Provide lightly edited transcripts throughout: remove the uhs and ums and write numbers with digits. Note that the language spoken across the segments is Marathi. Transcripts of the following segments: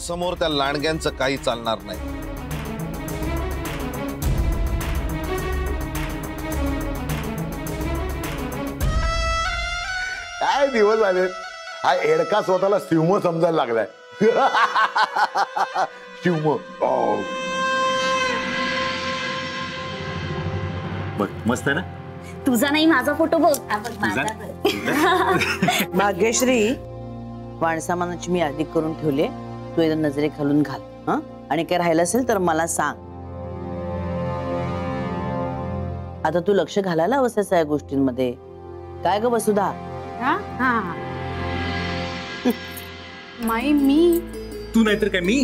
समोर त्या लांडग्यांचं काही चालणार नाही. काय दिवस आले. हा एडका स्वतःला शिवम समजायला लागलाय. शिवम. बघ मस्त आहे ना. तुझा नाही माझा फोटो बघ. भाग्यश्री, वाणसामानाची मी यादी करून ठेवले, तू एकदा नजरे घालून घाल. हं? आणि काय राहिलं असेल तर मला सांग. आता तू लक्ष घालायला हवंस या सगळ्या गोष्टींमध्ये. काय ग वसुधा? माई मी. तू नाहीतर काय मी.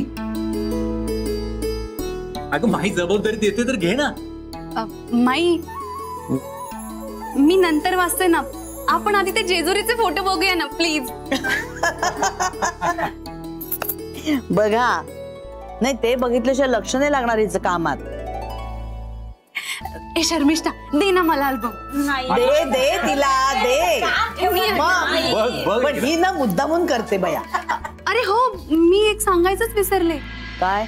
अगं माही जबाबदारी देते तर घे ना. माई मी नंतर वाचते ना. आपण आधी ते जेजुरीचे फोटो बघूया ना प्लीज. बघा, नाही ते बघितल्याशिवाय लक्ष नाही लागणार हिचं कामात. ए शर्मिष्ठा, दे ना मला अल्बम. दे दे तिला दे. बघ पण ही ना मुद्दामून करते बया. अरे हो, मी एक सांगायचंच विसरले. काय?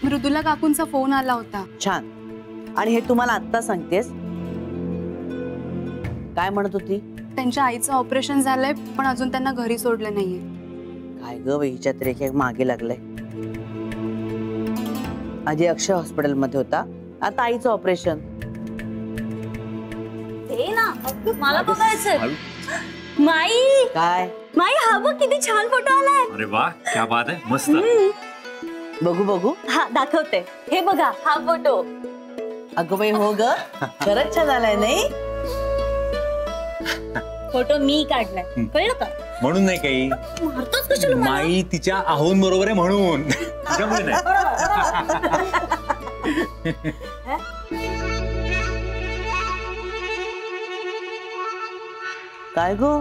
मृदुला काकूंचा फोन आला होता. छान. आणि हे तुम्हाला आत्ता सांगतेस? काय म्हणत होती? त्यांच्या आईचं ऑपरेशन झालंय, पण अजून त्यांना घरी सोडलं नाहीये. काय ग हिच्या तरी एक मागे लागलंय. आधी अक्षय हॉस्पिटल मध्ये होता, आता आईचं ऑपरेशन. ते ना मला बघायचं. माई काय? माई हा बघ किती छान फोटो आलाय. अरे वा, क्या बात आहे. मस्त. बघू बघू. हा दाखवते. हे बघा हा फोटो. अगं बाई हो ग, खरंच छान आलाय नाही. फोटो मी काढलाय, कळलं का? म्हणून नाही काही. मारतोच कशाला मला? माई तिच्या आहोन बरोबर आहे म्हणून. त्यामुळे नाही. काय गो,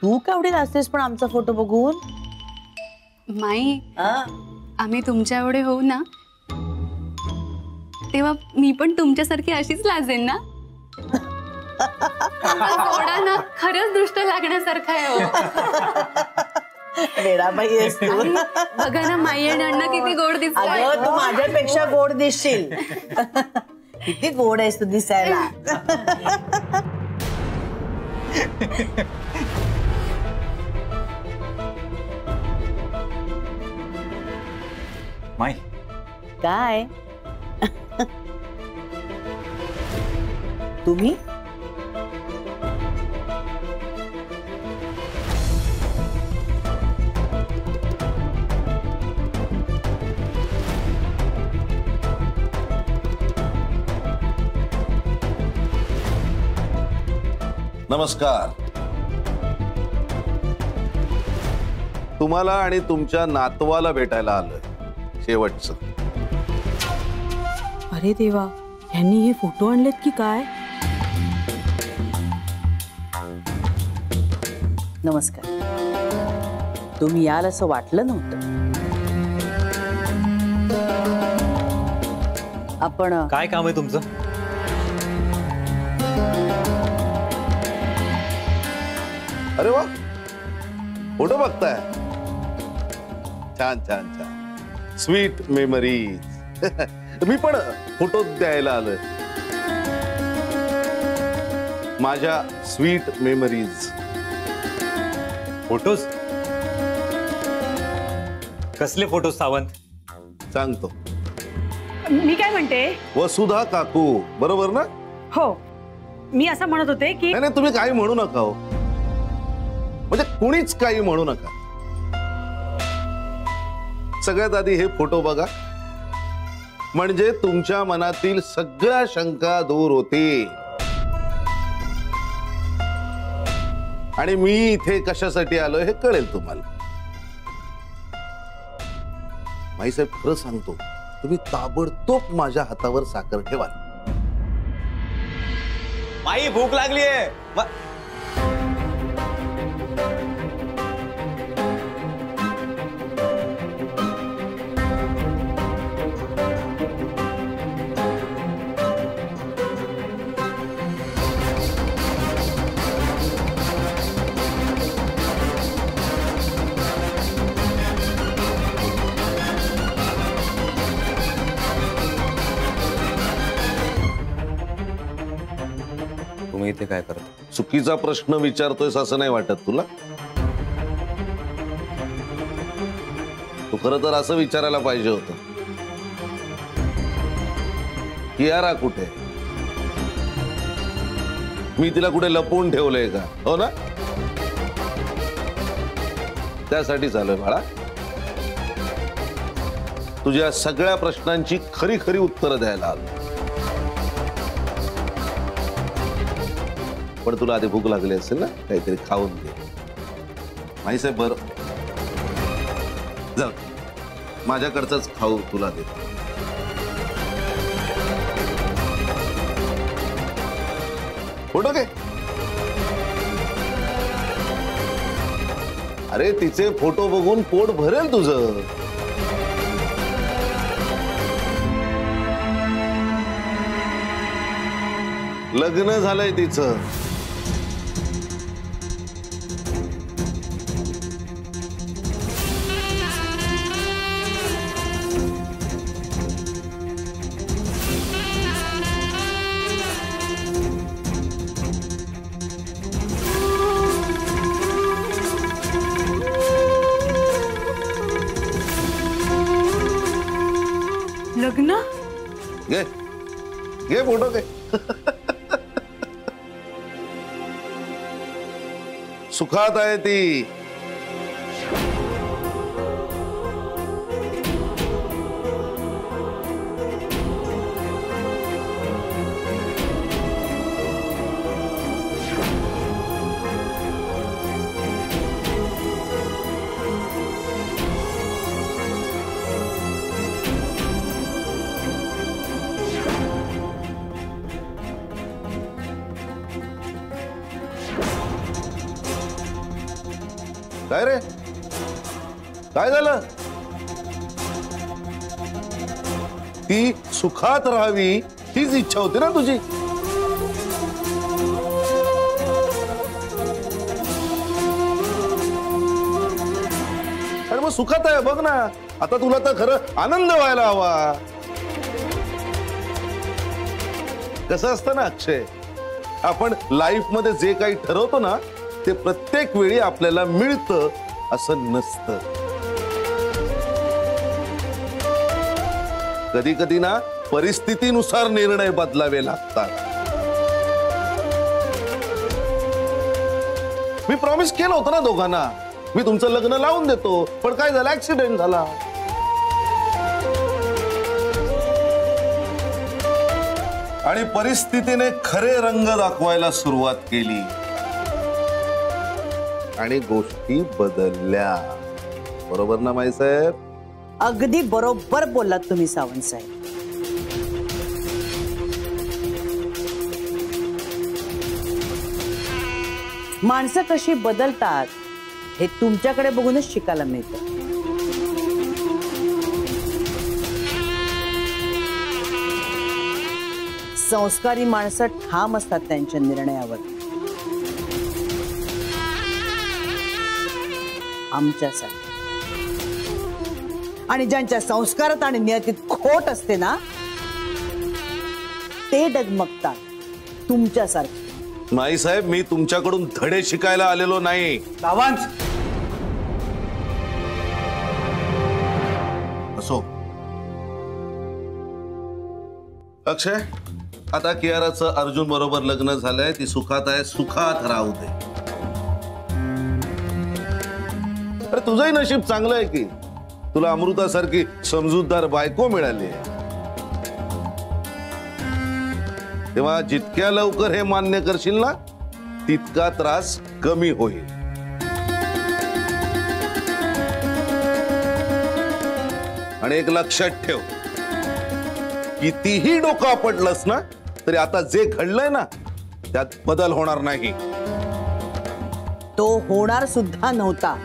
तू केवढी असतेस पण आमचा फोटो बघून? माई आम्ही तुमच्या एवढे होऊ ना, तेव्हा मी पण तुमच्यासारखी अशीच लाजेन ना. थोडा ना खरंच दृष्ट लागण्यासारखा आहे हो. वेडाबाई आहेस तू. बघा ना माई आणि अण्णा किती गोड दिसतात. अगं तू माझ्यापेक्षा गोड दिसशील. किती गोड आहेस तू दिसायला. माई काय तुम्ही? नमस्कार. तुम्हाला आणि तुमच्या नातवाला भेटायला आलोय. शेवटचं. अरे देवा, ह्यांनी हे फोटो आणलेत की काय? नमस्कार. तुम्ही याल असं वाटलं नव्हतं. आपण काय काम आहे तुमचं? अरे वा, फोटो बघताय. छान छान छान. Sweet memories. मी पण फोटो द्यायला आलोय. माझ्या स्वीट मेमरीज. फोटोज? कसले फोटोज सावंत? सांगतो. मी काय म्हणते? वसुधा काकू बरोबर ना? हो, मी असं म्हणत होते की नाही तुम्ही काही म्हणू नका हो. म्हणजे कुणीच काही म्हणू नका. सगळ्यात आधी हे फोटो बघा, म्हणजे तुमच्या मनातील सगळ्या शंका दूर होतील. आणि मी इथे कशासाठी आलोय हे कळेल तुम्हाला. माईसाहेब खरं सांगतो, तुम्ही ताबडतोब माझ्या हातावर साखर ठेवाल. माई भूक लागलीये. काय करत. चुकीचा प्रश्न विचारतोयस असं नाही वाटत तुला? तू खरं तर असं विचारायला पाहिजे होतं, कियारा कुठे? मी तिला कुठे लपवून ठेवलंय का? हो ना? त्यासाठी चालूय बाळा, तुझ्या सगळ्या प्रश्नांची खरी खरी उत्तरं द्यायला आलो. पण तुला आधी भूक लागली असेल ना, काहीतरी खाऊन घे. माहिती आहे बरं, जाऊ माझ्याकडचंच खाऊ तुला दे. फोटो घे. अरे तिचे फोटो बघून पोट भरेल तुझं. लग्न झालंय तिचं. लग्न? घे घे फोटो घे. सुखात आहे ती. काय रे, काय झालं? ती सुखात राहावी हीच इच्छा होती ना तुझी? अरे मग सुखात आहे बघ ना. आता तुला तर खरं आनंद व्हायला हवा. कसं असतं ना अक्षय, आपण लाईफ मध्ये जे काही ठरवतो ना ते प्रत्येक वेळी आपल्याला मिळतं असं नसतं. कधी कधी ना परिस्थितीनुसार निर्णय बदलावे लागतात. मी प्रॉमिस केलं होतं ना दोघांना, मी तुमचं लग्न लावून देतो. पण काय झालं, ऍक्सिडेंट झाला. आणि परिस्थितीने खरे रंग दाखवायला सुरुवात केली आणि गोष्टी बदलल्या. बरोबर ना माई साहेब? अगदी बरोबर बोललात तुम्ही सावंत साहेब. माणसं कशी बदलतात हे तुमच्याकडे बघूनच शिकायला मिळतं. संस्कारी माणसं ठाम असतात त्यांच्या निर्णयावर. आमच्यासाठी. आणि ज्यांच्या संस्कारात आणि नियतीत खोट असते ना ते डगमगतात तुमच्यासारखे. नाही साहेब, मी तुमच्याकडून धडे शिकायला आलेलो नाही. सावंत, असो अक्षय, आता कियाराचं अर्जुन बरोबर लग्न झालंय. ती सुखात आहे, सुखात राहू दे. अरे तुझंही नशीब चांगलं आहे की तुला अमृतासारखी समजूतदार बायको मिळाली. तेव्हा जितक्या लवकर हे मान्य करशील ना तितका त्रास कमी होईल. आणि एक लक्षात ठेव, कितीही डोकं आपटलंस ना तरी आता जे घडलंय ना त्यात बदल होणार नाही. तो होणार सुद्धा नव्हता.